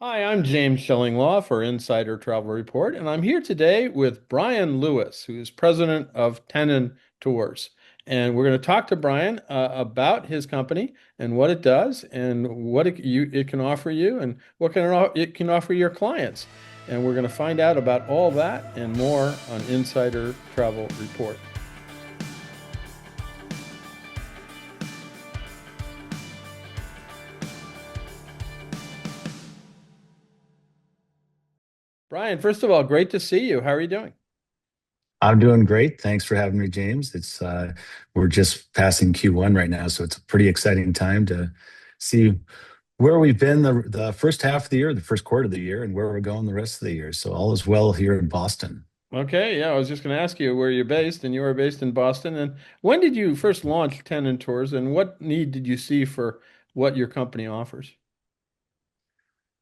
Hi, I'm James Shillinglaw for Insider Travel Report, and I'm here today with Brian Lewis, who is president of Tenon Tours. And we're going to talk to Brian about his company and what it does and what it can offer you and what it can offer your clients. And we're going to find out about all that and more on Insider Travel Report. Brian, first of all, great to see you. How are you doing? I'm doing great. Thanks for having me, James. It's We're just passing Q1 right now, so it's a pretty exciting time to see where we've been the first half of the year, the first quarter of the year, and where we're going the rest of the year. So all is well here in Boston. Okay, yeah, I was just going to ask you where you're based, and you are based in Boston. And when did you first launch Tenon Tours, and what need did you see for what your company offers?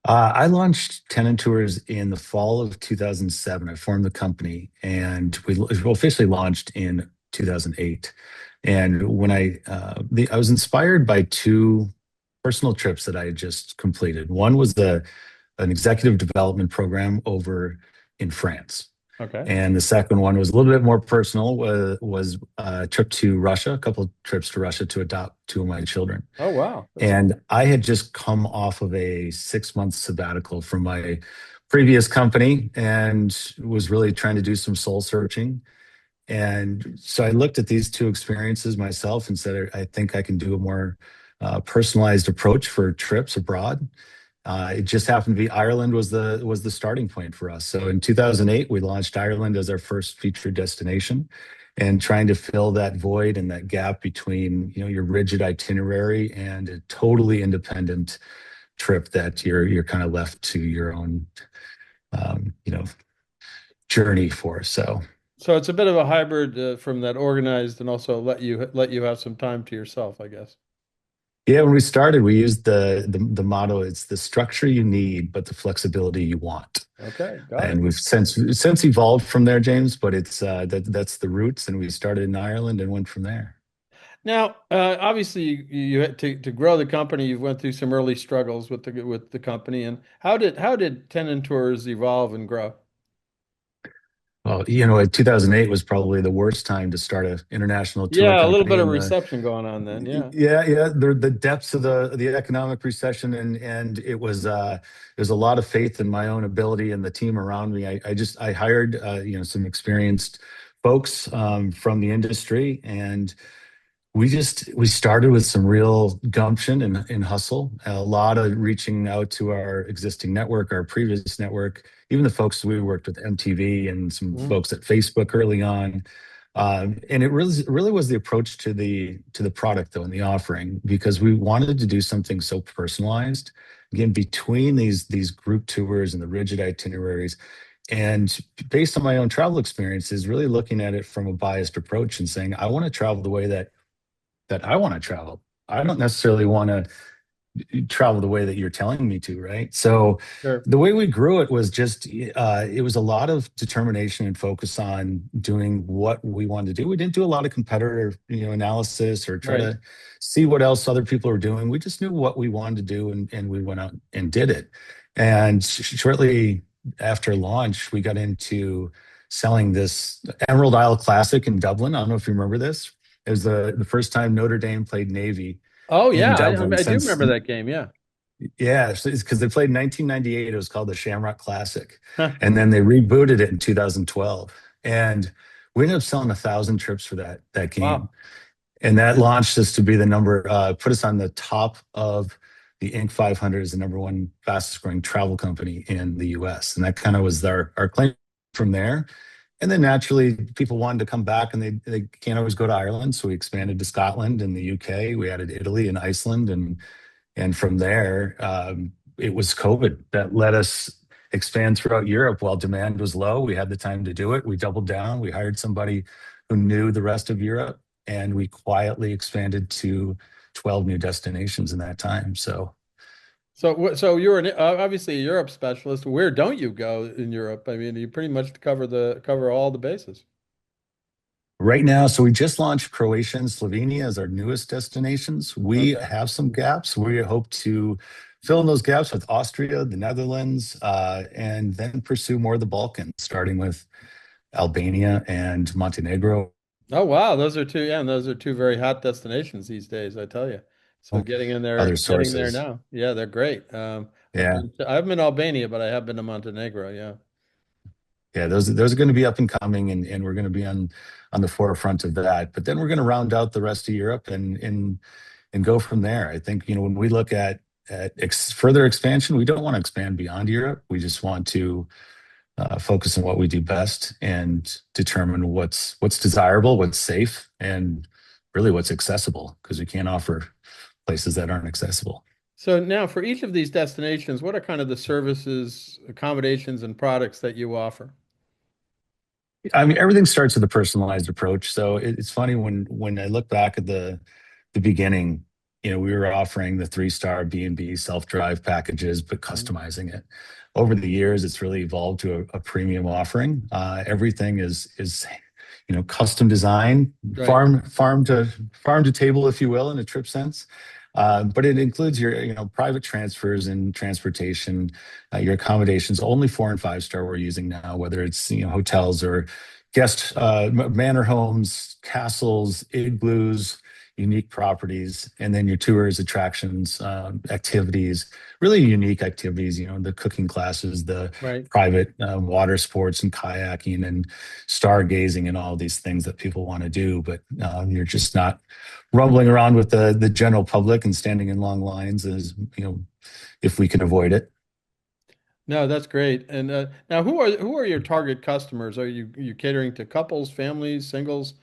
I launched Tenon Tours in the fall of 2007. I formed the company, and we officially launched in 2008. And I was inspired by two personal trips that I had just completed. One was an executive development program over in France. Okay. And the second one was a little bit more personal, was a trip to Russia, a couple of trips to Russia to adopt two of my children. Oh, wow. And I had just come off of a 6 month sabbatical from my previous company and was really trying to do some soul searching. And so I looked at these two experiences myself and said, I think I can do a more personalized approach for trips abroad. It just happened to be Ireland was the starting point for us. So in 2008, we launched Ireland as our first featured destination, and trying to fill that void and that gap between your rigid itinerary and a totally independent trip that you're kind of left to your own um, you know journey for. So So it's a bit of a hybrid from that organized and also let you have some time to yourself, I guess. yeah, when we started, we used the motto, it's the structure you need, but the flexibility you want. Okay, got it. And we've since evolved from there, James. But that's the roots, and we started in Ireland and went from there. Now, obviously, you had to grow the company. You went through some early struggles with the company, and how did Tenon Tours evolve and grow? Well, 2008 was probably the worst time to start an international tour Yeah, a little company. bit of And the reception going on then. Yeah. yeah, the depths of the economic recession, and there's a lot of faith in my own ability and the team around me. I hired some experienced folks from the industry, and we started with some gumption and hustle, a lot of reaching out to our existing network, our previous network, even the folks we worked with MTV and some Mhm. folks at Facebook early on. And it really was the approach to the product, though, and the offering, because we wanted to do something so personalized. Again, between these group tours and the rigid itineraries, and based on my own travel experiences, really looking at it from a biased approach and saying, I want to travel the way that I want to travel. I don't necessarily want to travel the way that you're telling me to, right? So Sure. the way we grew it was just it was a lot of determination and focus on doing what we wanted to do. We didn't do a lot of competitor, analysis or try Right. to see what else other people were doing. We just knew what we wanted to do, and we went out and did it. And shortly after launch, we got into selling this Emerald Isle Classic in Dublin. I don't know if you remember this. It was the first time Notre Dame played Navy Oh in yeah, Dublin I do since, remember that game. Yeah. yeah, it's because they played in 1998. It was called the Shamrock Classic, and then they rebooted it in 2012. And we ended up selling 1,000 trips for that game, Wow. and that launched us to be put us on the top of the Inc. 500 as the number one fastest growing travel company in the U.S. And that kind of was our claim from there. And then naturally, people wanted to come back, and they can't always go to Ireland. So we expanded to Scotland and the UK. We added Italy and Iceland. And from there, it was COVID that let us expand throughout Europe while demand was low. We had the time to do it. We doubled down. We hired somebody who knew the rest of Europe, and we quietly expanded to 12 new destinations in that time. So So you're obviously a Europe specialist. Where don't you go in Europe? I mean, you pretty much cover all the bases. right now, so we just launched Croatia and Slovenia as our newest destinations. We Okay. have some gaps. We hope to fill in those gaps with Austria, the Netherlands, and then pursue more of the Balkans, starting with Albania and Montenegro. Oh wow, those are two, yeah, and those are two very hot destinations these days, I tell you. So Other getting there sources. now. Yeah, they're great. Yeah. I haven't been Albania, but I have been to Montenegro, yeah. Yeah, those are going to be up and coming, and we're going to be on the forefront of that. But then we're going to round out the rest of Europe and go from there. I think, when we look at further expansion, we don't want to expand beyond Europe. We just want to focus on what we do best and determine what's desirable, what's safe, and really what's accessible, because we can't offer places that aren't accessible. So now for each of these destinations, what are kind of the services, accommodations, and products that you offer? I mean, everything starts with a personalized approach. So it's funny when I look back at the beginning, we were offering the 3-star B&B self-drive packages, but Mhm. customizing it. Over the years, it's really evolved to a premium offering. Everything is custom design, Right, farm to table, if you will, in a trip sense. But it includes your private transfers and transportation, your accommodations. Only 4 and 5 star we're using now, whether it's hotels or guest manor homes, castles, igloos, unique properties, and then your tours, attractions, activities, really unique activities. The cooking classes, the right. private water sports and kayaking and stargazing and all these things that people want to do, but you're just not rumbling around with the general public and standing in long lines, as if we can avoid it. No, that's great. And now, who are your target customers? Are you catering to couples, families, singles,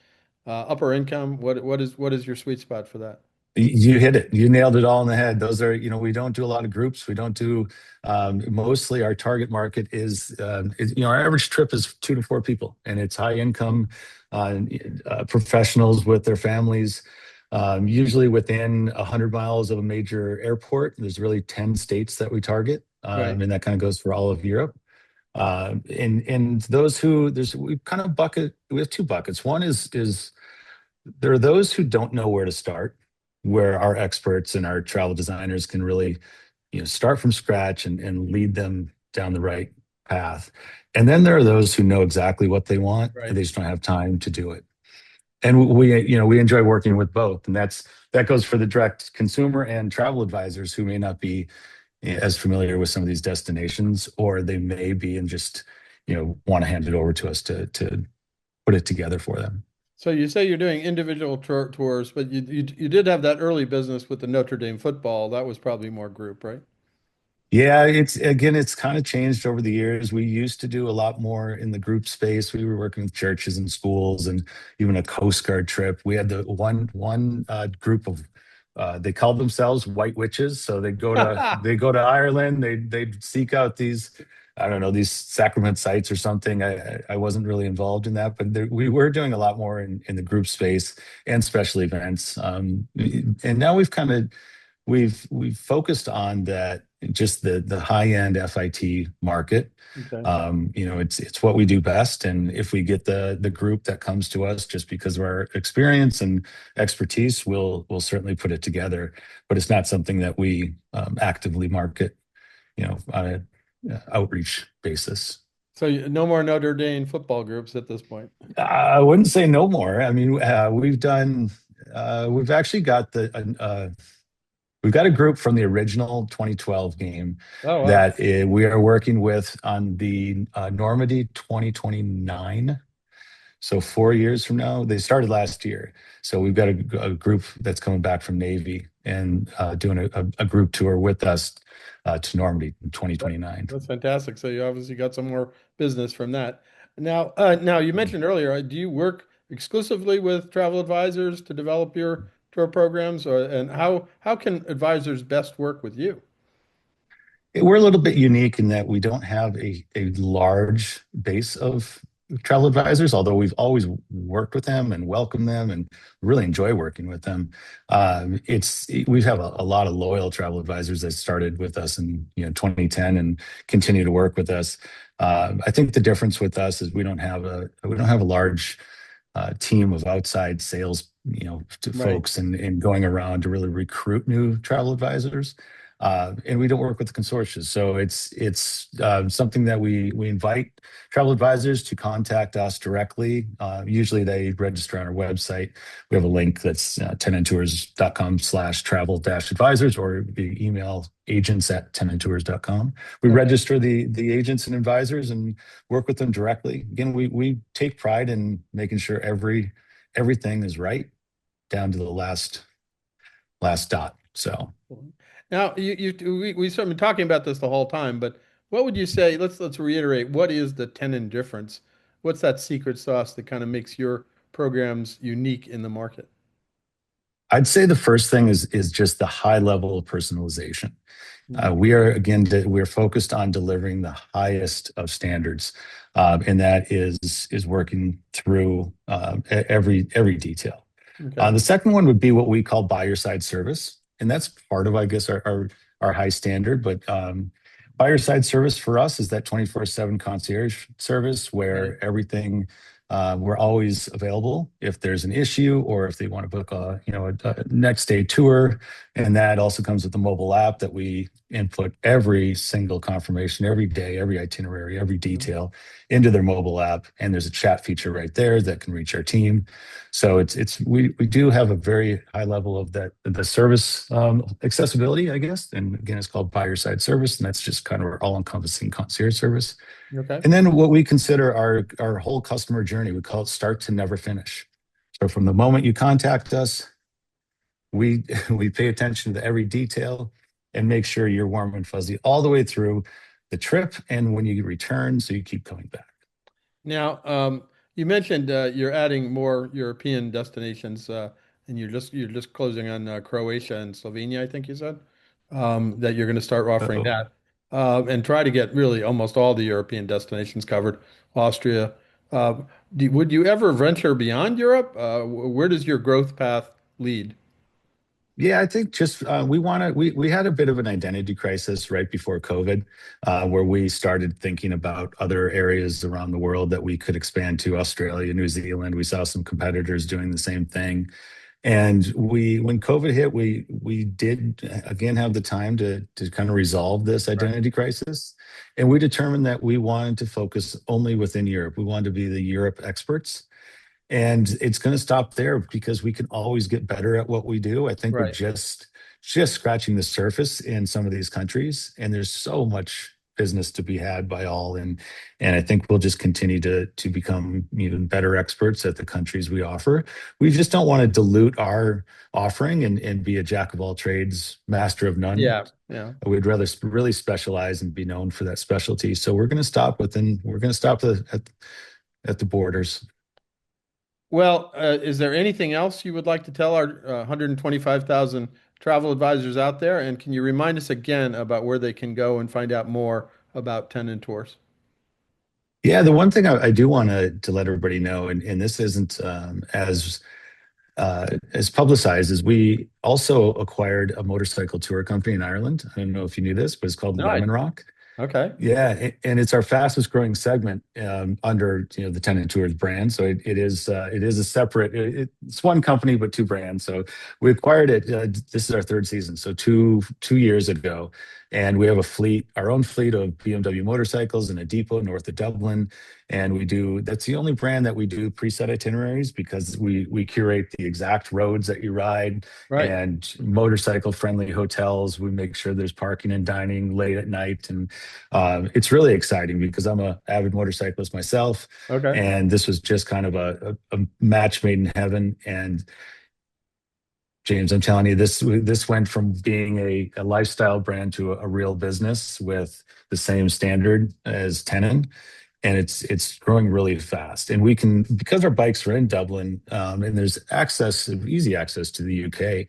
upper income? What is your sweet spot for that? You hit it. You nailed it all in the head. Those are, we don't do a lot of groups. We don't do, mostly our target market our average trip is 2 to 4 people, and it's high income professionals with their families, usually within 100 miles of a major airport. There's really 10 states that we target, Right, and that kind of goes for all of Europe. And those who we kind of we have two buckets. One is there are those who don't know where to start, where our experts and our travel designers can really, start from scratch and lead them down the right path. And then there are those who know exactly what they want, and right. they just don't have time to do it. And we enjoy working with both, and that goes for the direct consumer and travel advisors who may not be as familiar with some of these destinations, or they may be and just want to hand it over to us to put it together for them. So you say you're doing individual tours, but you did have that early business with the Notre Dame football. That was probably more group, right? Yeah, it's kind of changed over the years. We used to do a lot more in the group space. We were working with churches and schools, and even a Coast Guard trip. We had the one group of they called themselves White Witches. So they go to Ireland. They'd seek out these, I don't know, these sacrament sites or something. I wasn't really involved in that, but we were doing a lot more in the group space and special events. And now we've focused on that, just the high end FIT market. Okay. It's what we do best, and if we get the group that comes to us just because of our experience and expertise, we'll certainly put it together. But it's not something that we actively market, on a outreach basis. So no more Notre Dame football groups at this point. I wouldn't say no more. I mean, we've actually got we've got a group from the original 2012 game Oh wow. that we are working with on the Normandy 2029. So 4 years from now, they started last year. So we've got a group that's coming back from Navy and doing a group tour with us to Normandy in That, 2029. that's fantastic. So you obviously got some more business from that. Now you mentioned earlier, do you work exclusively with travel advisors to develop your tour programs, or and how can advisors best work with you? We're a little bit unique in that we don't have a large base of travel advisors, although we've always worked with them and welcomed them and really enjoy working with them. We have a lot of loyal travel advisors that started with us in 2010 and continue to work with us. I think the difference with us is we don't have a large team of outside sales, to Right. folks and going around to really recruit new travel advisors. And we don't work with the consortia. So it's something that we invite travel advisors to contact us directly. Usually they register on our website. We have a link that's tenontours.com/travel-advisors, or the email agents@tenontours.com. We Okay. register the agents and advisors and work with them directly. Again, we take pride in making sure everything is right down to the last dot. So Now, we've sort of been talking about this the whole time, but what would you say? Let's reiterate. What is the Tenon difference? What's that secret sauce that kind of makes your programs unique in the market? I'd say the first thing is just the high level of personalization. Hmm. We're focused on delivering the highest of standards, and that is working through every detail. Okay. The second one would be what we call buyer side service, and that's part of, I guess, our high standard. But buyer side service for us is that 24/7 concierge service Right. where everything we're always available if there's an issue or if they want to book a next day tour, and that also comes with the mobile app that we input every single confirmation every day, every itinerary, every Mhm. detail into their mobile app, and there's a chat feature right there that can reach our team. So we do have a very high level of that the service accessibility, I guess. And again, it's called buyer side service, and that's just kind of our all encompassing concierge service. Okay. And then what we consider our whole customer journey, we call it start to never finish. So from the moment you contact us, we we pay attention to every detail and make sure you're warm and fuzzy all the way through the trip and when you return, so you keep coming back. Now, you mentioned you're adding more European destinations, and you're just closing on Croatia and Slovenia, I think you said, that you're going to start offering So that, and try to get really almost all the European destinations covered. Austria. Uh, would you ever venture beyond Europe? Where does your growth path lead? yeah, I think just we had a bit of an identity crisis right before COVID, where we started thinking about other areas around the world that we could expand to. Australia, New Zealand. We saw some competitors doing the same thing. And when COVID hit, we did again have the time to kind of resolve this Right. identity crisis, and we determined that we wanted to focus only within Europe. We wanted to be the Europe experts, and it's going to stop there because we can always get better at what we do. I think we're Right. just scratching the surface in some of these countries, and there's so much business to be had by all, and I think we'll just continue to become even better experts at the countries we offer. We just don't want to dilute our offering and be a jack of all trades, master of none. Yeah. Yeah. We'd rather really specialize and be known for that specialty. So we're going to stop at the borders. Well, is there anything else you would like to tell our 125,000 travel advisors out there? And can you remind us again about where they can go and find out more about Tenon Tours? Yeah, the one thing I do want to let everybody know, and this isn't as publicized, is we also acquired a motorcycle tour company in Ireland. I don't know if you knew this, but it's called No, I Lemon Rock. okay. Yeah, and it's our fastest growing segment under the Tenant Tours brand. So it is a separate. It's one company but two brands. So we acquired it. This is our third season, so two years ago, and we have our own fleet of BMW motorcycles in a depot north of Dublin. And that's the only brand that we do preset itineraries because we curate the exact roads that you ride Right. and motorcycle friendly hotels. We make sure there's parking and dining late at night, and it's really exciting because I'm a avid motorcyclist myself, Okay. and this was just kind of a match made in heaven. And James, I'm telling you, this went from being a lifestyle brand to a real business with the same standard as Tenon, and it's growing really fast. And we can, because our bikes are in Dublin, and there's easy access to the UK.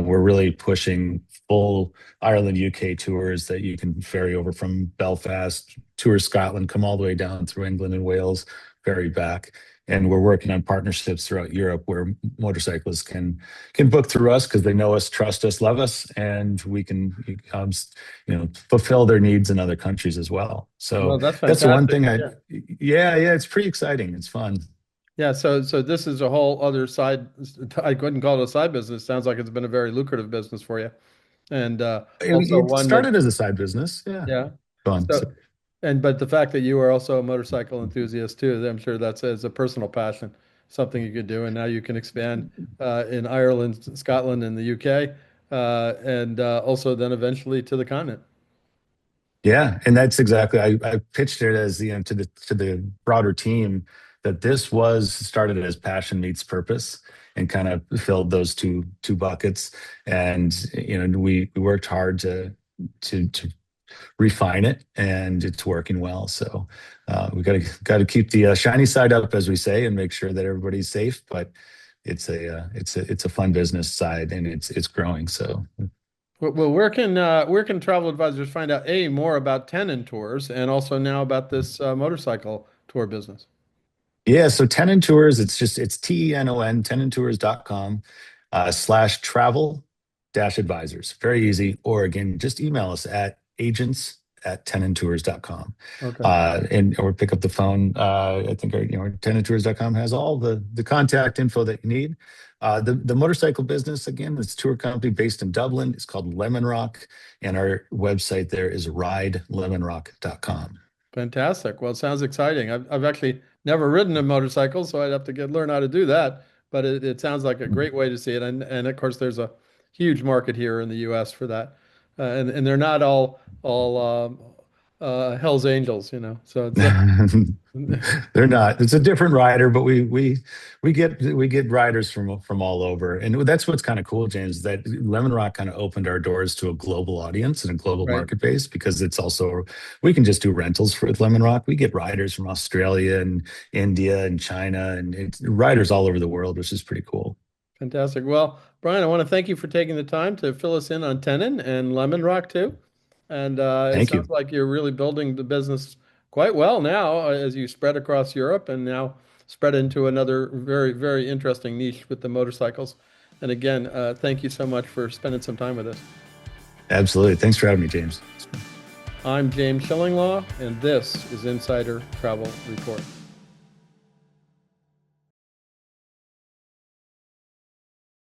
We're really pushing full Ireland UK tours that you can ferry over from Belfast, tour Scotland, come all the way down through England and Wales, ferry back. And we're working on partnerships throughout Europe where motorcyclists can book through us because they know us, trust us, love us, and we can fulfill their needs in other countries as well. So Well, that's that's the one fantastic. thing Yeah. yeah, it's pretty exciting. It's fun. Yeah. So this is a whole other side. I couldn't call it a side business. Sounds like it's been a very lucrative business for you. and also It one that, started as a side business. Yeah. yeah. Go on. So, but the fact that you are also a motorcycle enthusiast too, I'm sure that's as a personal passion, something you could do, and now you can expand in Ireland, Scotland, and the UK, and also then eventually to the continent. Yeah, and that's exactly I pitched it as to the broader team that this was started as passion meets purpose and kind of filled those two buckets. And we worked hard to refine it, and it's working well. So we got to keep the shiny side up, as we say, and make sure that everybody's safe. But it's a fun business side, and it's growing. So Well, where can travel advisors find out more about Tenon tours and also now about this motorcycle tour business? yeah, so Tenon Tours, it's Tenon, tenontours.com /travel dash advisors. Very easy. Or again, just email us at agents@tenontours.com. Okay, And or pick up the phone. I think our tenontours.com has all the contact info that you need. The motorcycle business, again, it's a tour company based in Dublin. It's called Lemon Rock, and our website there is ridelemonrock.com. fantastic. Well, it sounds exciting. I've actually never ridden a motorcycle, so I'd have to learn how to do that. But it sounds like a great way to see it, and of course, there's a huge market here in the U.S. for that, and they're not all Hell's Angels, you know. So it's They're not. It's a different rider, but we get riders from all over, and that's what's kind of cool, James. That Lemon Rock kind of opened our doors to a global audience and a global right. market base because it's also we can just do rentals for with Lemon Rock. We get riders from Australia and India and China, and it's riders all over the world, which is pretty cool. Fantastic. Well, Brian, I want to thank you for taking the time to fill us in on Tenon and Lemon Rock too. And it Thank sounds you. like you're really building the business quite well now as you spread across Europe and now spread into another very, very interesting niche with the motorcycles. And again, thank you so much for spending some time with us. Absolutely. Thanks for having me, James. I'm James Shillinglaw, and this is Insider Travel Report.